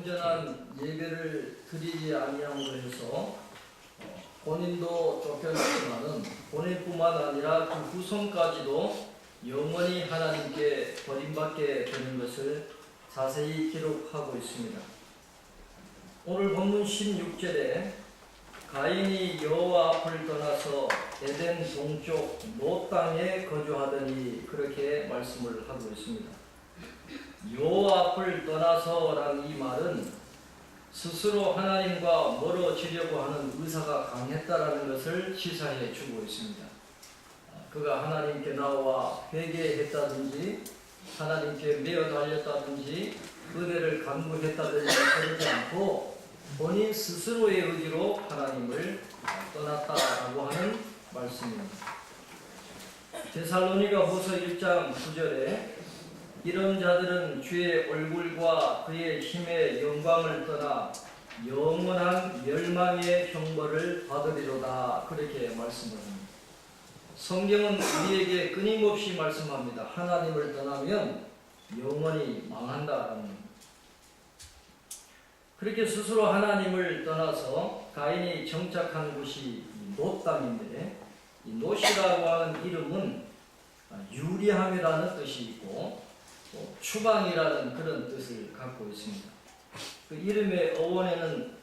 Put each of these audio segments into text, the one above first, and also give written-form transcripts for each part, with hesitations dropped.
온전한 예배를 드리지 아니함으로 해서 본인도 쫓겨났지만은 본인뿐만 아니라 그 후손까지도 영원히 하나님께 버림받게 되는 것을 자세히 기록하고 있습니다. 오늘 본문 16절에 가인이 여호와 앞을 떠나서 에덴 동쪽 노 땅에 거주하더니 그렇게 말씀을 하고 있습니다. 여호와 앞을 떠나서라는 이 말은 스스로 하나님과 멀어지려고 하는 의사가 강했다라는 것을 시사해 주고 있습니다. 그가 하나님께 나와 회개했다든지 하나님께 매어 달렸다든지 은혜를 간구했다든지 그러지 않고 본인 스스로의 의지로 하나님을 떠났다라고 하는 말씀입니다. 데살로니가후서 1장 9절에 이런 자들은 주의 얼굴과 그의 힘의 영광을 떠나 영원한 멸망의 형벌을 받으리로다 그렇게 말씀을 합니다. 성경은 우리에게 끊임없이 말씀합니다. 하나님을 떠나면 영원히 망한다라는. 그렇게 스스로 하나님을 떠나서 가인이 정착한 곳이 노 땅인데, 이 노시라고 하는 이름은 유리함이라는 뜻이 있고 추방이라는 그런 뜻을 갖고 있습니다. 그 이름의 어원에는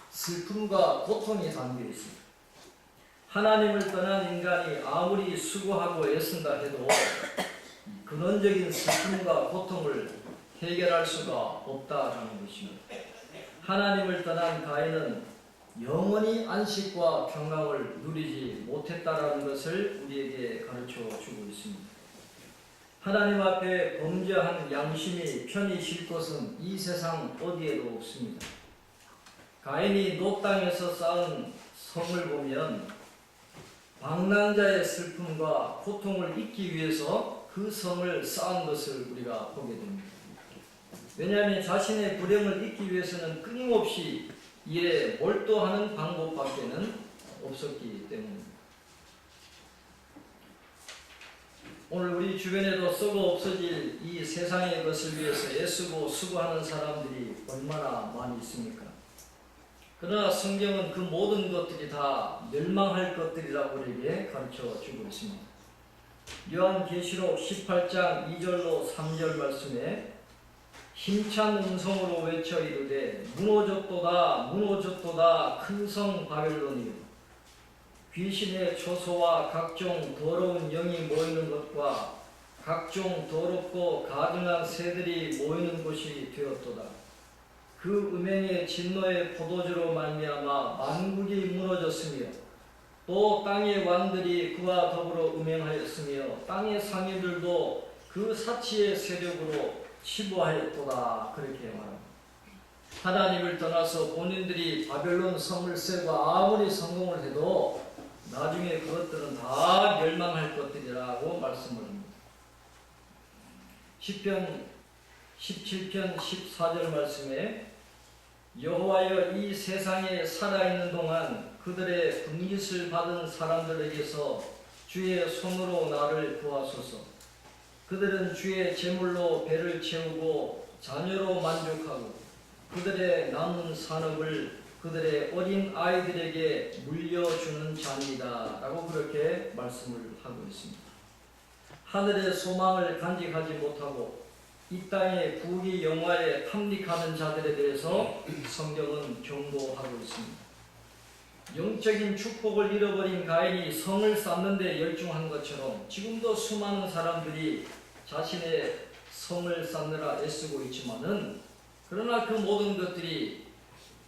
슬픔과 고통이 담겨 있습니다. 하나님을 떠난 인간이 아무리 수고하고 애쓴다 해도 근원적인 슬픔과 고통을 해결할 수가 없다라는 것입니다. 하나님을 떠난 가인은 영원히 안식과 평강을 누리지 못했다라는 것을 우리에게 가르쳐 주고 있습니다. 하나님 앞에 범죄한 양심이 편히 쉴 곳은 이 세상 어디에도 없습니다. 가인이 노 땅에서 쌓은 성을 보면 방랑자의 슬픔과 고통을 잊기 위해서 그 성을 쌓은 것을 우리가 보게 됩니다. 왜냐하면 자신의 불행을 잊기 위해서는 끊임없이 이에 몰두하는 방법밖에는 없었기 때문입니다. 오늘 우리 주변에도 썩어 없어질 이 세상의 것을 위해서 애쓰고 수고하는 사람들이 얼마나 많이 있습니까? 그러나 성경은 그 모든 것들이 다 멸망할 것들이라고 우리에게 가르쳐 주고 있습니다. 요한계시록 18장 2절로 3절 말씀에 힘찬 음성으로 외쳐 이르되 무너졌도다 무너졌도다 큰 성 바벨론이요 귀신의 초소와 각종 더러운 영이 모이는 것과 각종 더럽고 가증한 새들이 모이는 곳이 되었도다. 그 음행의 진노의 포도주로 말미암아 만국이 무너졌으며 또 땅의 왕들이 그와 더불어 음행하였으며 땅의 상인들도 그 사치의 세력으로 치부하였도다 그렇게 말합니다. 하나님을 떠나서 본인들이 바벨론 성을 세고 아무리 성공을 해도 나중에 그것들은 다 멸망할 것들이라고 말씀을 합니다. 시편 17편 14절 말씀에 여호와여 이 세상에 살아있는 동안 그들의 분깃을 받은 사람들에게서 주의 손으로 나를 구하소서. 그들은 주의 제물로 배를 채우고 자녀로 만족하고 그들의 남은 산업을 그들의 어린 아이들에게 물려주는 자입니다 라고 그렇게 말씀을 하고 있습니다. 하늘의 소망을 간직하지 못하고 이 땅의 부귀 영화에 탐닉하는 자들에 대해서 성경은 경고하고 있습니다. 영적인 축복을 잃어버린 가인이 성을 쌓는 데 열중한 것처럼 지금도 수많은 사람들이 자신의 성을 쌓느라 애쓰고 있지만은 그러나 그 모든 것들이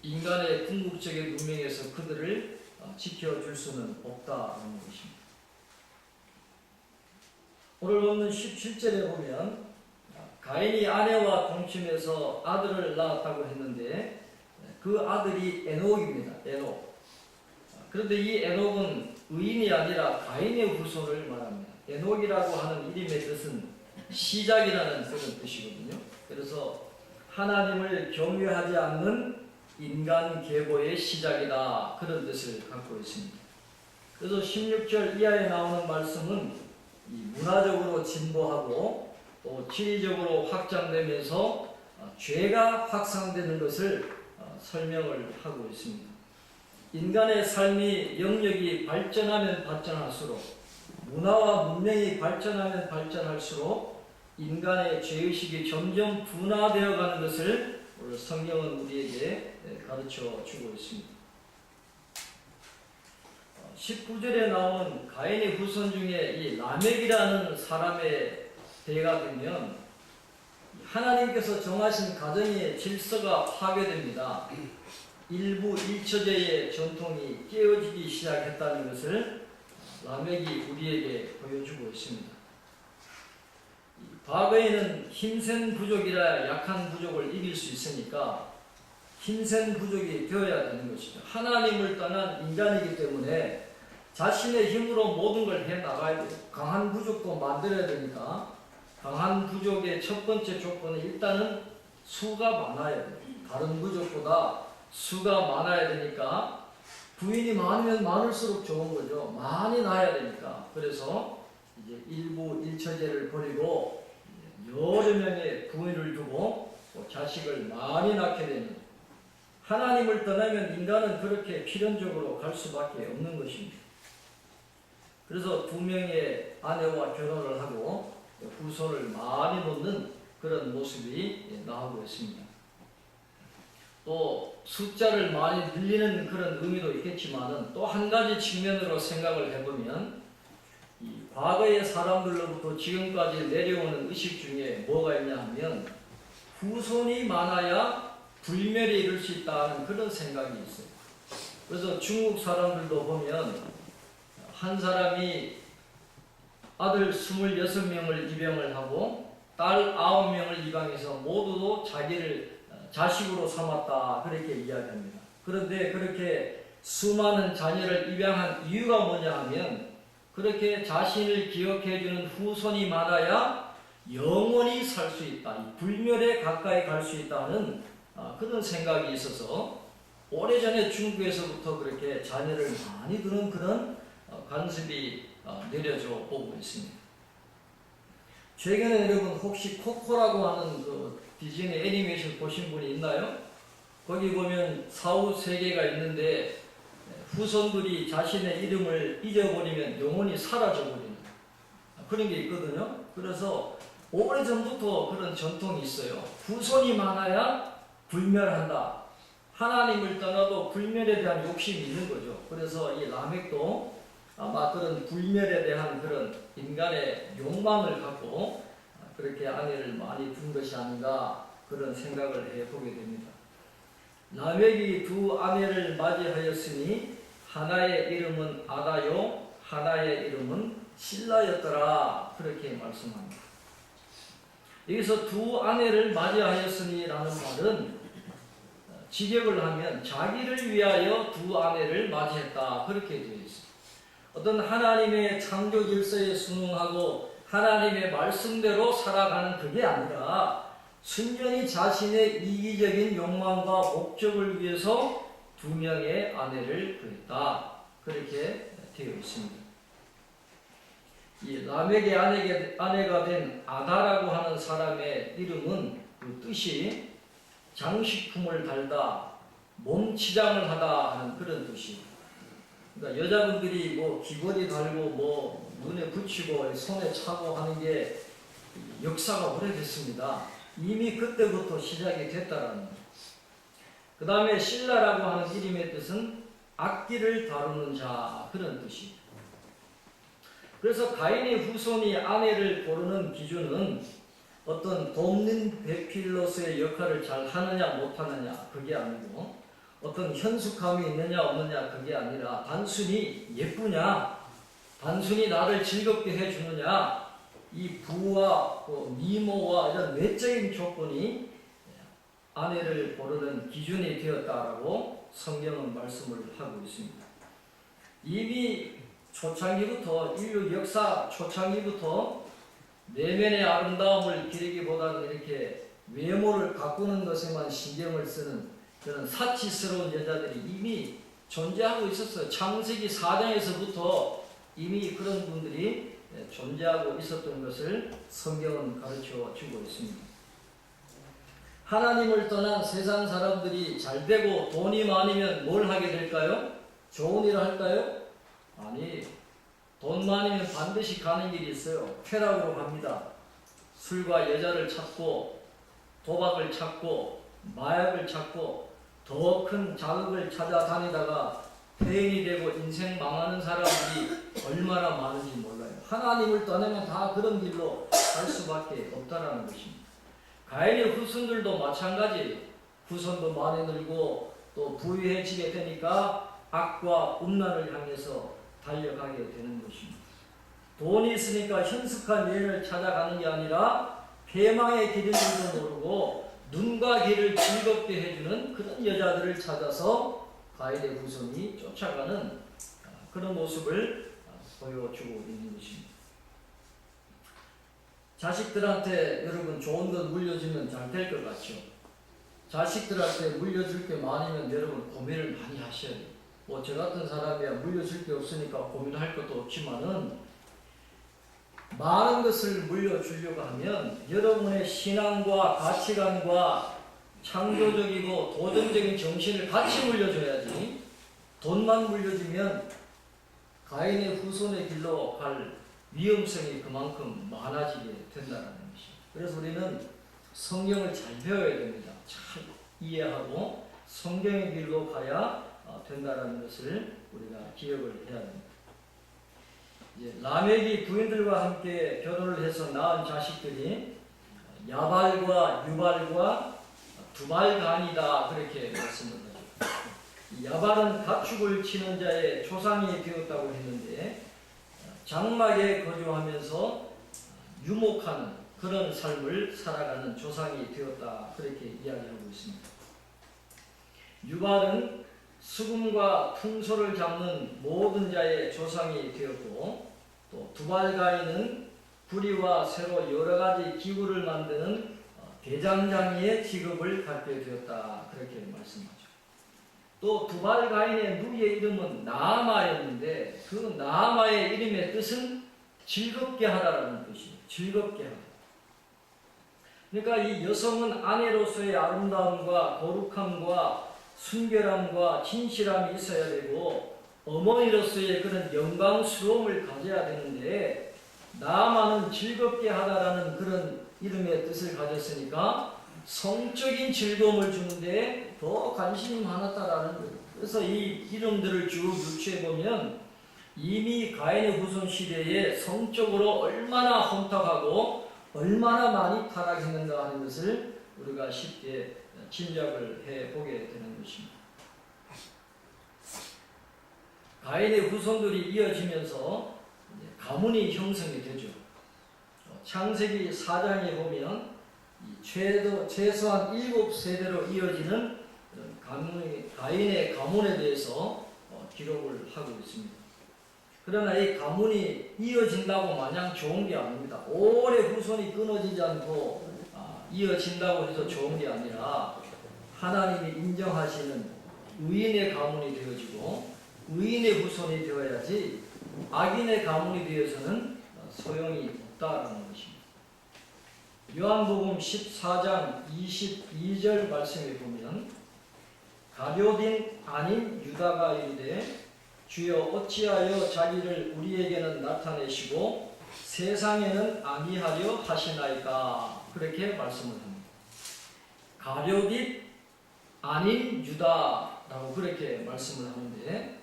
인간의 궁극적인 운명에서 그들을 지켜줄 수는 없다는 것입니다. 오늘 본문 17절에 보면 가인이 아내와 동침해서 아들을 낳았다고 했는데 그 아들이 에녹입니다. 에녹. 그런데 이 에녹은 의인이 아니라 가인의 후손을 말합니다. 에녹이라고 하는 이름의 뜻은 시작이라는 그런 뜻이거든요. 그래서 하나님을 경외하지 않는 인간 계보의 시작이다 그런 뜻을 갖고 있습니다. 그래서 16절 이하에 나오는 말씀은 이 문화적으로 진보하고 또 지리적으로 확장되면서 죄가 확산되는 것을 설명을 하고 있습니다. 인간의 삶이 영역이 발전하면 발전할수록, 문화와 문명이 발전하면 발전할수록 인간의 죄의식이 점점 둔화되어 가는 것을 오늘 성경은 우리에게 가르쳐 주고 있습니다. 19절에 나온 가인의 후손 중에 이 라멕이라는 사람의 대가 되면 하나님께서 정하신 가정의 질서가 파괴됩니다. 일부 일처제의 전통이 깨어지기 시작했다는 것을 라멕이 우리에게 보여주고 있습니다. 과거에는 힘센 부족이라 약한 부족을 이길 수 있으니까 힘센 부족이 되어야 되는 것이죠. 하나님을 떠난 인간이기 때문에 자신의 힘으로 모든 걸 해나가야 돼요. 강한 부족도 만들어야 되니까 강한 부족의 첫 번째 조건은 일단은 수가 많아야 돼요. 다른 부족보다 수가 많아야 되니까 부인이 많으면 많을수록 좋은 거죠. 많이 낳아야 되니까. 그래서 이제 일부 일처제를 버리고 여러 명의 부인을 두고 자식을 많이 낳게 되는, 하나님을 떠나면 인간은 그렇게 필연적으로 갈 수밖에 없는 것입니다. 그래서 2명의 아내와 결혼을 하고 후손을 많이 놓는 그런 모습이 나오고 있습니다. 또 숫자를 많이 늘리는 그런 의미도 있겠지만 또 한 가지 측면으로 생각을 해보면 이 과거의 사람들로부터 지금까지 내려오는 의식 중에 뭐가 있냐 하면 후손이 많아야 불멸에 이를 수 있다는 그런 생각이 있어요. 그래서 중국 사람들도 보면 한 사람이 아들 26명을 입양을 하고 딸 9명을 입양해서 모두 자기를 자식으로 삼았다, 그렇게 이야기합니다. 그런데 그렇게 수많은 자녀를 입양한 이유가 뭐냐 하면 그렇게 자신을 기억해주는 후손이 많아야 영원히 살 수 있다, 불멸에 가까이 갈 수 있다는 그런 생각이 있어서 오래전에 중국에서부터 그렇게 자녀를 많이 두는 그런 관습이 내려져 오고 있습니다. 최근에 여러분 혹시 코코라고 하는 그 디즈니 애니메이션 보신 분이 있나요? 거기 보면 사후 세계가 있는데 후손들이 자신의 이름을 잊어버리면 영원히 사라져버리는 그런 게 있거든요. 그래서 오래전부터 그런 전통이 있어요. 후손이 많아야 불멸한다. 하나님을 떠나도 불멸에 대한 욕심이 있는 거죠. 그래서 이 라멕도 아마 그런 불멸에 대한 그런 인간의 욕망을 갖고 그렇게 아내를 많이 둔 것이 아닌가, 그런 생각을 해보게 됩니다. 라멕이 2 아내를 맞이하였으니 하나의 이름은 아다요 하나의 이름은 실라였더라, 그렇게 말씀합니다. 여기서 2 아내를 맞이하였으니 라는 말은 직역을 하면 자기를 위하여 2 아내를 맞이했다, 그렇게 되어 있습니다. 어떤 하나님의 창조 질서에 순응하고 하나님의 말씀대로 살아가는 그게 아니라 순전히 자신의 이기적인 욕망과 목적을 위해서 2명의 아내를 구했다, 그렇게 되어 있습니다. 이 라멕의 아내가 된 아다라고 하는 사람의 이름은 그 뜻이 장식품을 달다, 몸치장을 하다 하는 그런 뜻이에요. 그러니까 여자분들이 뭐 귀걸이 달고 뭐 눈에 붙이고 손에 차고 하는 게 역사가 오래됐습니다. 이미 그때부터 시작이 됐다라는 거예요. 그 다음에 실라라고 하는 이름의 뜻은 악기를 다루는 자, 그런 뜻이에요. 그래서 가인의 후손이 아내를 고르는 기준은 어떤 돕는 배필로서의 역할을 잘 하느냐 못하느냐 그게 아니고, 어떤 현숙함이 있느냐 없느냐 그게 아니라 단순히 예쁘냐, 단순히 나를 즐겁게 해주느냐, 이 부와 미모와 이런 외적인 조건이 아내를 고르는 기준이 되었다라고 성경은 말씀을 하고 있습니다. 이미 초창기부터, 인류 역사 초창기부터 내면의 아름다움을 기르기보다는 이렇게 외모를 가꾸는 것에만 신경을 쓰는 그런 사치스러운 여자들이 이미 존재하고 있었어요. 창세기 4장에서부터 이미 그런 분들이 존재하고 있었던 것을 성경은 가르쳐 주고 있습니다. 하나님을 떠난 세상 사람들이 잘 되고 돈이 많으면 뭘 하게 될까요? 좋은 일을 할까요? 아니, 돈 많으면 반드시 가는 길이 있어요. 쾌락으로 갑니다. 술과 여자를 찾고 도박을 찾고 마약을 찾고 더 큰 자극을 찾아다니다가 폐인이 되고 인생 망하는 사람들이 얼마나 많은지 몰라요. 하나님을 떠나면 다 그런 길로 갈 수밖에 없다는 것입니다. 가인의 후손들도 마찬가지. 후손도 많이 늘고 또 부유해지게 되니까 악과 음란을 향해서 달려가게 되는 것입니다. 돈이 있으니까 현숙한 여인을 찾아가는 게 아니라 패망의 길인 줄도 모르고 눈과 귀를 즐겁게 해주는 그런 여자들을 찾아서 가인의 후손이 쫓아가는 그런 모습을 보여주고 있는 것입니다. 자식들한테 여러분 좋은 것 물려주면 잘 될 것 같죠? 자식들한테 물려줄 게 많으면 여러분 고민을 많이 하셔야 돼요. 뭐 저 같은 사람이야 물려줄 게 없으니까 고민할 것도 없지만은 많은 것을 물려주려고 하면 여러분의 신앙과 가치관과 창조적이고 도전적인 정신을 같이 물려줘야지 돈만 물려주면 가인의 후손의 길로 갈 위험성이 그만큼 많아지게 된다는 것입니다. 그래서 우리는 성경을 잘 배워야 됩니다. 잘 이해하고 성경의 길로 가야 된다는 것을 우리가 기억을 해야 됩니다. 라멕이 부인들과 함께 결혼을 해서 낳은 자식들이 야발과 유발과 두발간이다 그렇게 말씀을 하죠. 야발은 가축을 치는 자의 조상이 되었다고 했는데 장막에 거주하면서 유목하는 그런 삶을 살아가는 조상이 되었다 그렇게 이야기하고 있습니다. 유발은 수금과 풍소를 잡는 모든 자의 조상이 되었고 또 두발가인은 구리와 쇠로 여러 가지 기구를 만드는 대장장이의 직업을 갖게 되었다 그렇게 말씀하죠. 또 두발가인의 누이의 이름은 나아마였는데 그 나아마의 이름의 뜻은 즐겁게 하다라는 뜻이에요. 즐겁게 하다. 그러니까 이 여성은 아내로서의 아름다움과 거룩함과 순결함과 진실함이 있어야 되고 어머니로서의 그런 영광스러움을 가져야 되는데 나아마는 즐겁게 하다라는 그런 이름의 뜻을 가졌으니까 성적인 즐거움을 주는데 더 관심이 많았다라는 거예요. 그래서 이 이름들을 쭉 유추해 보면 이미 가인의 후손 시대에 성적으로 얼마나 혼탁하고 얼마나 많이 타락했는가 하는 것을 우리가 쉽게 짐작을 해보게 되는 것입니다. 가인의 후손들이 이어지면서 가문이 형성이 되죠. 창세기 4장에 보면 최소한 7세대로 이어지는 가인의 가문에 대해서 기록을 하고 있습니다. 그러나 이 가문이 이어진다고 마냥 좋은 게 아닙니다. 오래 후손이 끊어지지 않고 이어진다고 해서 좋은 게 아니라 하나님이 인정하시는 의인의 가문이 되어지고 의인의 후손이 되어야지 악인의 가문이 되어서는 소용이 없다라는 것입니다. 요한복음 14장 22절 말씀에 보면 가룟인 아닌 유다가 이르되 주여 어찌하여 자기를 우리에게는 나타내시고 세상에는 아니하려 하시나이까 그렇게 말씀을 합니다. 가룟인 아닌 유다라고 그렇게 말씀을 하는데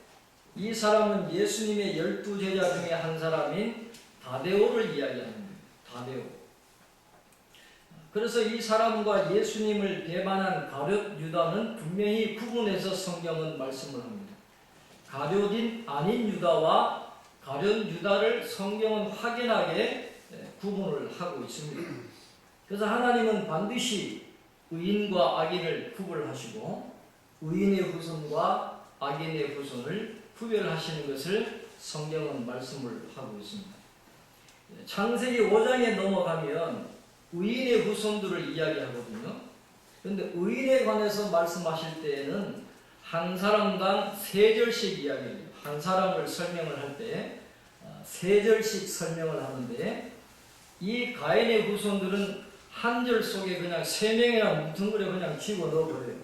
이 사람은 예수님의 12제자 중에 한 사람인 다데오를 이야기하는 거예요. 다데오. 그래서 이 사람과 예수님을 배반한 가룟 유다는 분명히 구분해서 성경은 말씀을 합니다. 가룟인 아닌 유다와 가룟 유다를 성경은 확연하게 구분을 하고 있습니다. 그래서 하나님은 반드시 의인과 악인을 구분하시고 의인의 후손과 악인의 후손을 구별하시는 것을 성경은 말씀을 하고 있습니다. 창세기 5장에 넘어가면 의인의 후손들을 이야기하거든요. 그런데 의인에 관해서 말씀하실 때에는 한 사람당 3절씩 이야기해요. 한 사람을 설명을 할 때 3절씩 설명을 하는데 이 가인의 후손들은 한 절 속에 그냥 3명이나 뭉뚱그려 그냥 집어넣어버려요.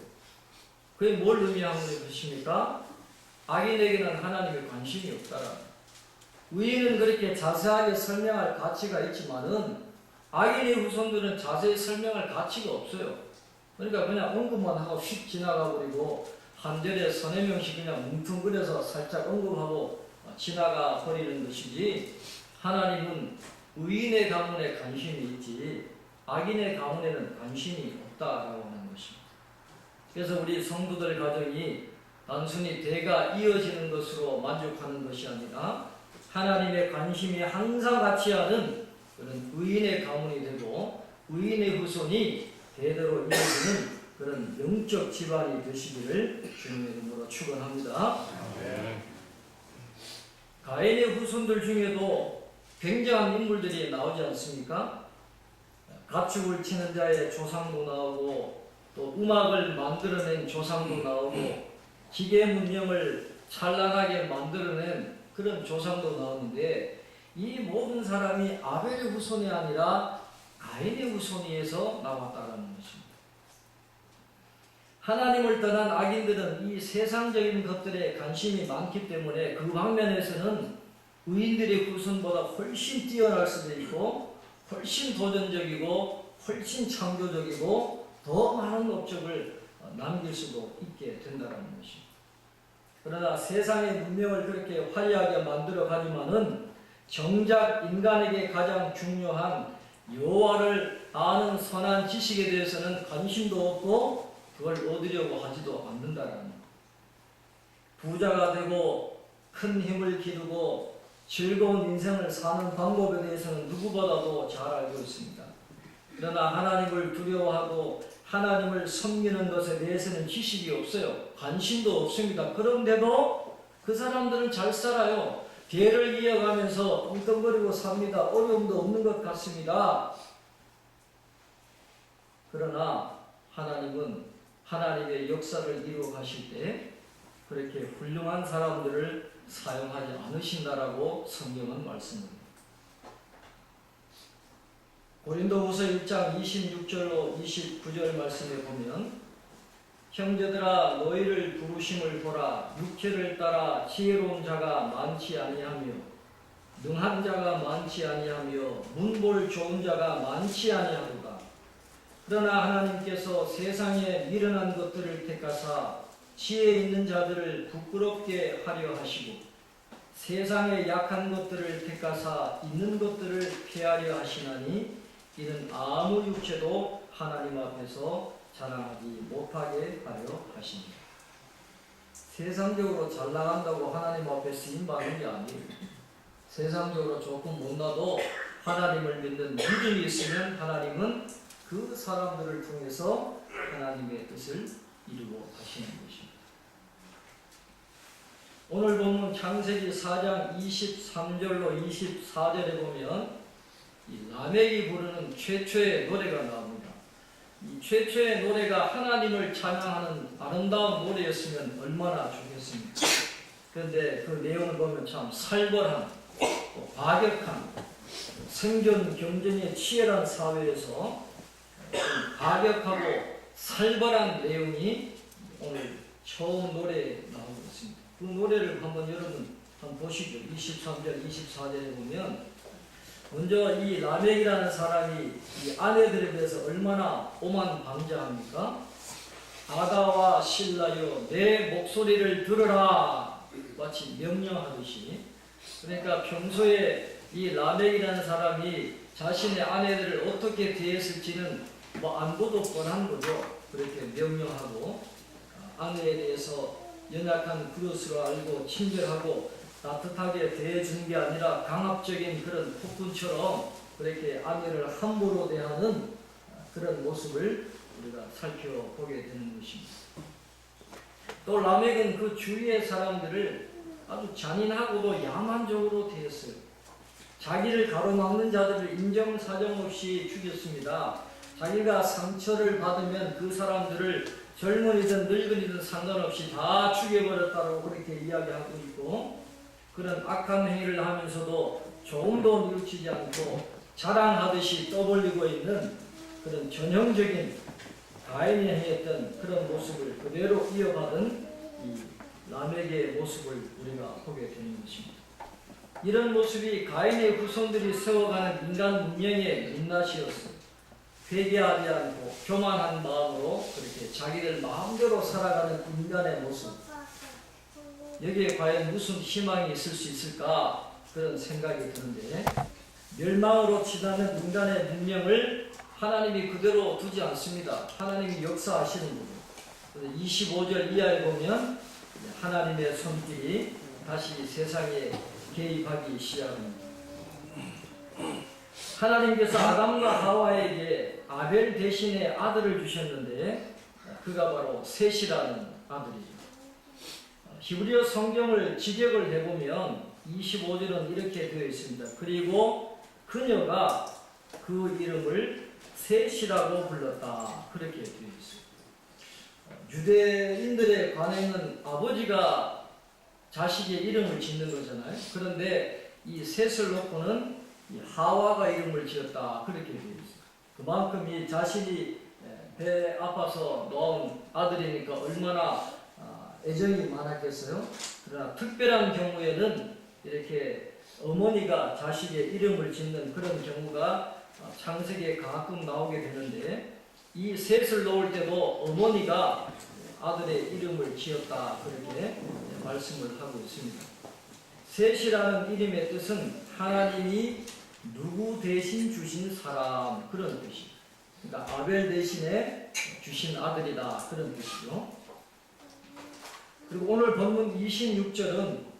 그게 뭘 의미하는 것입니까? 악인에게는 하나님의 관심이 없다라는. 의인은 그렇게 자세하게 설명할 가치가 있지만은 악인의 후손들은 자세히 설명할 가치가 없어요. 그러니까 그냥 언급만 하고 휙 지나가 버리고 한 절에 3-4명씩 그냥 뭉뚱그려서 살짝 언급하고 지나가 버리는 것이지, 하나님은 의인의 가문에 관심이 있지 악인의 가문에는 관심이 없다라고 하는 것입니다. 그래서 우리 성도들 가정이 단순히 대가 이어지는 것으로 만족하는 것이 아니라 하나님의 관심이 항상 같이 하는 그런 의인의 가문이 되고 의인의 후손이 대대로 이어지는 그런 영적 집안이 되시기를 주님의 이름으로 축원합니다. 가인의 후손들 중에도 굉장한 인물들이 나오지 않습니까? 가축을 치는 자의 조상도 나오고 또 음악을 만들어낸 조상도 나오고 기계 문명을 찬란하게 만들어낸 그런 조상도 나오는데, 이 모든 사람이 아벨의 후손이 아니라 가인의 후손에서 나왔다는 것입니다. 하나님을 떠난 악인들은 이 세상적인 것들에 관심이 많기 때문에 그 방면에서는 의인들의 후손보다 훨씬 뛰어날 수도 있고 훨씬 도전적이고 훨씬 창조적이고 더 많은 업적을 남길 수도 있게 된다는 것입니다. 그러나 세상의 문명을 그렇게 화려하게 만들어 가지만은 정작 인간에게 가장 중요한 여호와를 아는 선한 지식에 대해서는 관심도 없고 그걸 얻으려고 하지도 않는다라는, 부자가 되고 큰 힘을 기르고 즐거운 인생을 사는 방법에 대해서는 누구보다도 잘 알고 있습니다. 그러나 하나님을 두려워하고 하나님을 섬기는 것에 대해서는 지식이 없어요. 관심도 없습니다. 그런데도 그 사람들은 잘 살아요. 대를 이어가면서 떵떵거리고 삽니다. 어려움도 없는 것 같습니다. 그러나 하나님은 하나님의 역사를 이루어 가실 때 그렇게 훌륭한 사람들을 사용하지 않으신다라고 성경은 말씀합니다. 고린도후서 1장 26절로 29절 말씀에 보면, 형제들아 너희를 부르심을 보라. 육체를 따라 지혜로운 자가 많지 아니하며 능한 자가 많지 아니하며 문볼 좋은 자가 많지 아니하도다. 그러나 하나님께서 세상에 미련한 것들을 택하사 지혜 있는 자들을 부끄럽게 하려 하시고 세상에 약한 것들을 택하사 있는 것들을 폐하려 하시나니 이는 아무 육체도 하나님 앞에서 자랑하지 못하게 하려 하십니다. 세상적으로 잘 나간다고 하나님 앞에 쓰임받는 게 아니에요. 세상적으로 조금 못나도 하나님을 믿는 믿음이 있으면 하나님은 그 사람들을 통해서 하나님의 뜻을 이루어 가시는 것입니다. 오늘 본문 창세기 4장 23절로 24절에 보면 이 라멕이 부르는 최초의 노래가 나옵니다. 이 최초의 노래가 하나님을 찬양하는 아름다운 노래였으면 얼마나 좋겠습니까? 그런데 그 내용을 보면 참 살벌한, 과격한, 생존 경쟁에 치열한 사회에서 과격하고 살벌한 내용이 오늘 처음 노래에 나오고 있습니다. 그 노래를 한번 여러분 한번 보시죠. 23절, 24절에 보면 먼저 이 라멕이라는 사람이 이 아내들에 대해서 얼마나 오만방자합니까? 아가와 신라여 내 목소리를 들으라, 마치 명령하듯이. 그러니까 평소에 이 라멕이라는 사람이 자신의 아내들을 어떻게 대했을지는 뭐 안보도 뻔한 거죠. 그렇게 명령하고 아내에 대해서 연약한 그릇으로 알고 친절하고 따뜻하게 대해주는 게 아니라 강압적인 그런 폭군처럼 그렇게 아내를 함부로 대하는 그런 모습을 우리가 살펴보게 되는 것입니다. 또 라멕은 그 주위의 사람들을 아주 잔인하고도 야만적으로 대했어요. 자기를 가로막는 자들을 인정사정 없이 죽였습니다. 자기가 상처를 받으면 그 사람들을 젊은이든 늙은이든 상관없이 다 죽여버렸다고 그렇게 이야기하고 있고, 그런 악한 행위를 하면서도 조금도 뉘우치지 않고 자랑하듯이 떠벌리고 있는 그런 전형적인 가인이 행했던 그런 모습을 그대로 이어받은 이 라멕의 모습을 우리가 보게 되는 것입니다. 이런 모습이 가인의 후손들이 세워가는 인간 문명의 민낯이었어요. 회개하지 않고 교만한 마음으로 그렇게 자기들 마음대로 살아가는 인간의 모습. 여기에 과연 무슨 희망이 있을 수 있을까 그런 생각이 드는데, 멸망으로 치닫는 인간의 문명을 하나님이 그대로 두지 않습니다. 하나님이 역사하시는 거예요. 25절 이하에 보면 하나님의 손길이 다시 세상에 개입하기 시작합니다. 하나님께서 아담과 하와에게 아벨 대신에 아들을 주셨는데 그가 바로 셋이라는 아들이죠. 히브리어 성경을 직역을 해보면 25절은 이렇게 되어 있습니다. 그리고 그녀가 그 이름을 셋이라고 불렀다. 그렇게 되어 있습니다. 유대인들의 관행은 아버지가 자식의 이름을 짓는 거잖아요. 그런데 이 셋을 놓고는 하와가 이름을 지었다. 그렇게 되어 있습니다. 그만큼 이 자신이 배 아파서 낳은 아들이니까 얼마나 애정이 많았겠어요. 그러나 특별한 경우에는 이렇게 어머니가 자식의 이름을 짓는 그런 경우가 창세기에 가끔 나오게 되는데, 이 셋을 놓을 때도 어머니가 아들의 이름을 지었다. 그렇게 말씀을 하고 있습니다. 셋이라는 이름의 뜻은 하나님이 누구 대신 주신 사람, 그런 뜻이에요. 그러니까 아벨 대신에 주신 아들이다. 그런 뜻이죠. 그리고 오늘 본문 26절은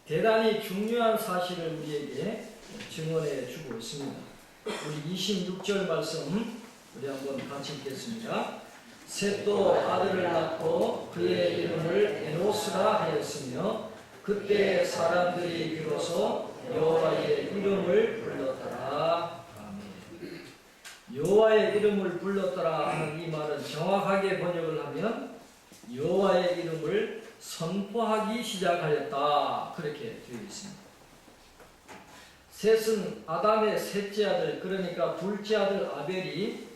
대단히 중요한 사실을 우리에게 증언해 주고 있습니다. 우리 26절 말씀 우리 한번 같이 읽겠습니다. 셋도 아들을 낳고 그의 이름을 에노스라 하였으며 그때 사람들이 비로소 여호와의 이름을 불렀더라. 아멘. 여호와의 이름을 불렀더라 하는 이 말은 정확하게 번역을 하면 여호와의 이름을 선포하기 시작하였다. 그렇게 되어 있습니다. 셋은 아담의 셋째 아들, 그러니까 둘째 아들 아벨이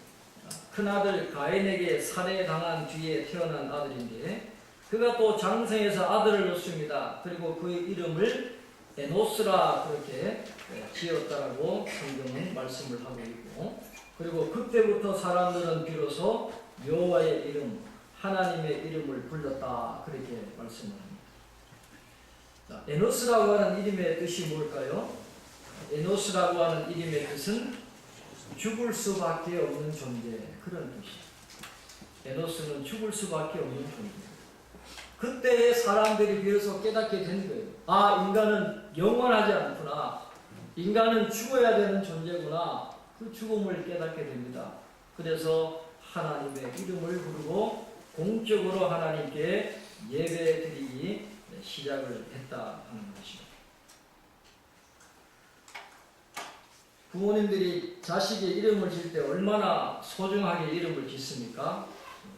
큰아들 가인에게 살해당한 뒤에 태어난 아들인데, 그가 또 장성해서 아들을 낳습니다. 그리고 그의 이름을 에노스라 그렇게 지었다라고 성경은 말씀을 하고 있고, 그리고 그때부터 사람들은 비로소 여호와의 이름, 하나님의 이름을 불렀다. 그렇게 말씀을 합니다. 자, 에노스라고 하는 이름의 뜻이 뭘까요? 에노스라고 하는 이름의 뜻은 죽을 수밖에 없는 존재, 그런 뜻이에요. 에노스는 죽을 수밖에 없는 존재. 그때의 사람들이 비로소 깨닫게 된 거예요. 아, 인간은 영원하지 않구나. 인간은 죽어야 되는 존재구나. 그 죽음을 깨닫게 됩니다. 그래서 하나님의 이름을 부르고 공적으로 하나님께 예배드리기 시작을 했다 하는 것입니다. 부모님들이 자식의 이름을 짓을 때 얼마나 소중하게 이름을 짓습니까?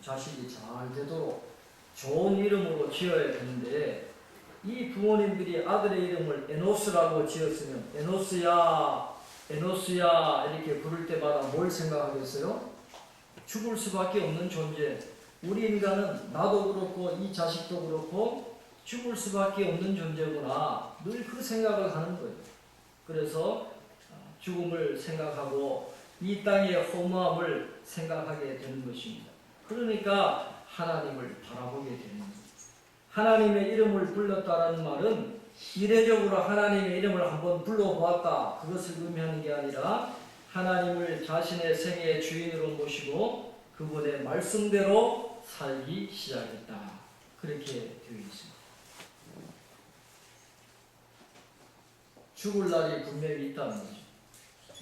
자식이 잘 되도록 좋은 이름으로 지어야 되는데, 이 부모님들이 아들의 이름을 에노스라고 지었으면 에노스야, 에노스야 이렇게 부를 때마다 뭘 생각하겠어요? 죽을 수밖에 없는 존재. 우리 인간은 나도 그렇고 이 자식도 그렇고 죽을 수밖에 없는 존재구나. 늘 그 생각을 하는 거예요. 그래서 죽음을 생각하고 이 땅의 허무함을 생각하게 되는 것입니다. 그러니까 하나님을 바라보게 되는 겁니다. 하나님의 이름을 불렀다라는 말은 이례적으로 하나님의 이름을 한번 불러보았다, 그것을 의미하는 게 아니라 하나님을 자신의 생애의 주인으로 모시고 그분의 말씀대로 살기 시작했다. 그렇게 되어 있습니다. 죽을 날이 분명히 있다는 거죠.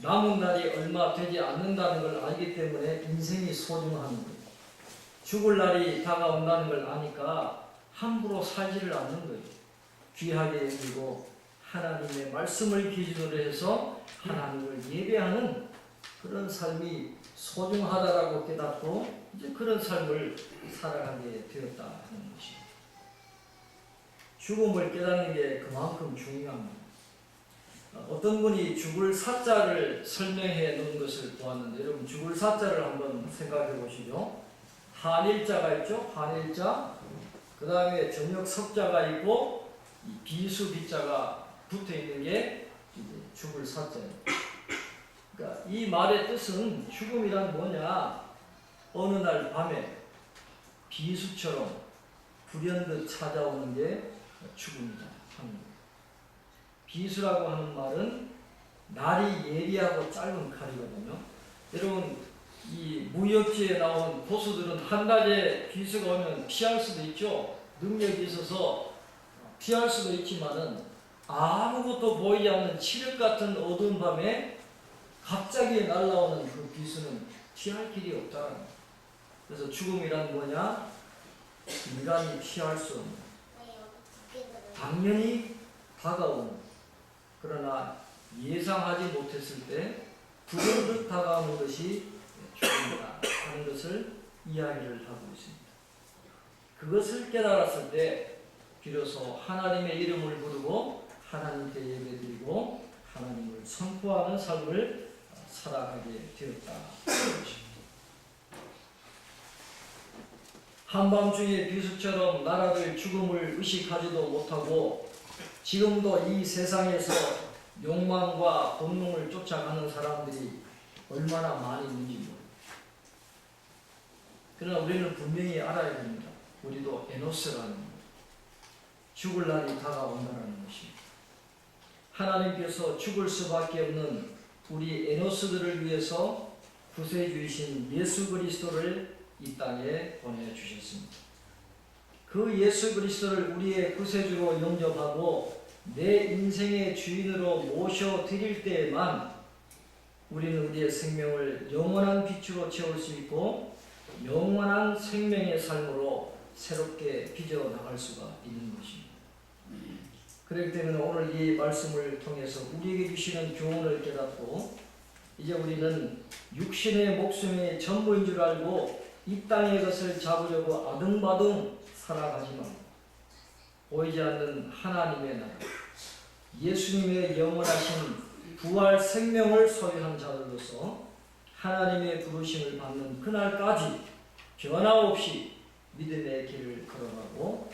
남은 날이 얼마 되지 않는다는 걸 알기 때문에 인생이 소중한 거예요. 죽을 날이 다가온다는 걸 아니까 함부로 살지를 않는 거예요. 귀하게 여기고 하나님의 말씀을 기준으로 해서 하나님을 예배하는 그런 삶이 소중하다라고 깨닫고 이제 그런 삶을 살아가게 되었다 하는 것입니다. 죽음을 깨닫는 게 그만큼 중요합니다. 어떤 분이 죽을 사자를 설명해 놓은 것을 보았는데, 여러분 죽을 사자를 한번 생각해 보시죠. 한일자가 있죠. 한일자. 그 다음에 저녁 석자가 있고 이 비수 비자가 붙어 있는 게 이제 죽을 사자예요. 그러니까 이 말의 뜻은 죽음이란 뭐냐? 어느 날 밤에 비수처럼 불현듯 찾아오는 게 죽음이다 하는 거예요. 비수라고 하는 말은 날이 예리하고 짧은 칼이거든요. 여러분 이 무역지에 나온 고수들은 한 달에 비수가 오면 피할 수도 있죠. 능력이 있어서 피할 수도 있지만은 아무것도 보이지 않는 칠흑 같은 어두운 밤에 갑자기 날아오는 그 비수는 피할 길이 없다. 그래서 죽음이란 뭐냐? 인간이 피할 수 없는, 당연히 다가오는, 그러나 예상하지 못했을 때 불현듯 다가오는 것이 죽음이다 하는 것을 이야기를 하고 있습니다. 그것을 깨달았을 때 비로소 하나님의 이름을 부르고 하나님께 예배드리고 하나님을 선포하는 삶을 살아가게 되었다. 한밤중에 비수처럼 나라를 죽음을 의식하지도 못하고 지금도 이 세상에서 욕망과 본능을 쫓아가는 사람들이 얼마나 많이 있는지 모릅니다. 그러나 우리는 분명히 알아야 됩니다. 우리도 에노스라는 것, 죽을 날이 다가온다는 것입니다. 하나님께서 죽을 수밖에 없는 우리 에노스들을 위해서 구세주이신 예수 그리스도를 이 땅에 보내주셨습니다. 그 예수 그리스도를 우리의 구세주로 영접하고 내 인생의 주인으로 모셔드릴 때에만 우리는 우리의 생명을 영원한 빛으로 채울 수 있고 영원한 생명의 삶으로 새롭게 빚어나갈 수가 있는 것입니다. 그렇기 때문에 오늘 이 말씀을 통해서 우리에게 주시는 교훈을 깨닫고 이제 우리는 육신의 목숨의 전부인 줄 알고 이 땅의 것을 잡으려고 아등바등 살아가지만 보이지 않는 하나님의 나라, 예수님의 영원하신 부활 생명을 소유한 자들로서 하나님의 부르심을 받는 그날까지 변함없이 믿음의 길을 걸어가고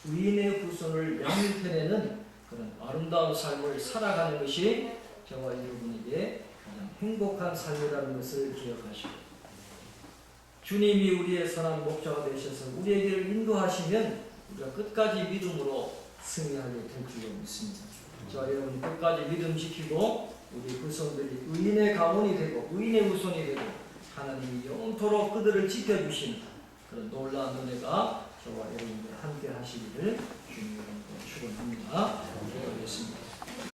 의인의 후손을 양육해내는 그런 아름다운 삶을 살아가는 것이 저와 여러분에게 가장 행복한 삶이라는 것을 기억하시고 주님이 우리의 선한 목자가 되셔서 우리에게 인도하시면 우리가 끝까지 믿음으로 승리하게 될 줄로 믿습니다. 저와 여러분이 끝까지 믿음 지키고 우리 후손들이 의인의 가문이 되고 의인의 후손이 되고 하나님이 영원토록 그들을 지켜주시는 그런 놀라운 은혜가 저와 여러분들 함께 하시기를 주님으로 축원합니다. 기도하겠습니다.